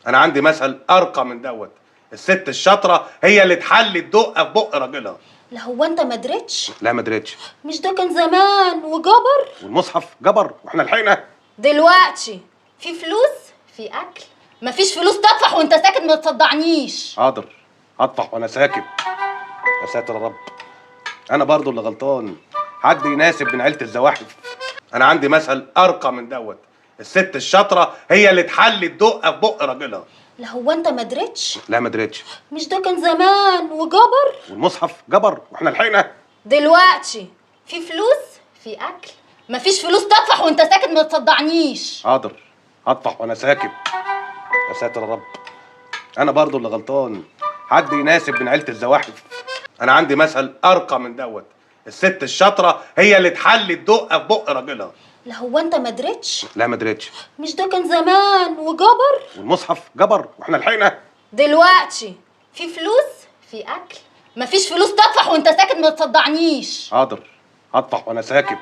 انا عندي مثل ارقى من دوت. الست الشاطره هي اللي تحلي الدقه في بق راجلها. لا هو انت ما دريتش؟ لا ما دريتش. مش ده كان زمان وجبر؟ والمصحف جبر واحنا لحقنا. دلوقتي في فلوس في اكل، مفيش فلوس تطفح وانت ساكت ما تصدعنيش. حاضر هطفح وانا ساكت. يا ساتر يا رب، انا برضو اللي غلطان. حد يناسب من عيله الزواحف. انا عندي مثل ارقى من دوت. الست الشاطره هي اللي تحلي الدقه في بق راجلها. لا هو انت ما دريتش؟ لا ما دريتش. مش ده كان زمان وجبر؟ والمصحف جبر واحنا لحقنا. دلوقتي في فلوس في اكل، مفيش فلوس تطفح وانت ساكت ما تصدعنيش. حاضر هطفح وانا ساكت. يا ساتر يا رب، انا برضو اللي غلطان. حد يناسب من عيله الزواحف. انا عندي مثل ارقى من دوت. الست الشاطره هي اللي تحلي الدقه في بق راجلها. لا هو انت ما دريتش؟ لا ما دريتش. مش ده كان زمان وجبر؟ والمصحف جبر واحنا لحقنا. دلوقتي في فلوس في اكل، مفيش فلوس تطفح وانت ساكت ما تصدعنيش. حاضر هطفح وانا ساكت.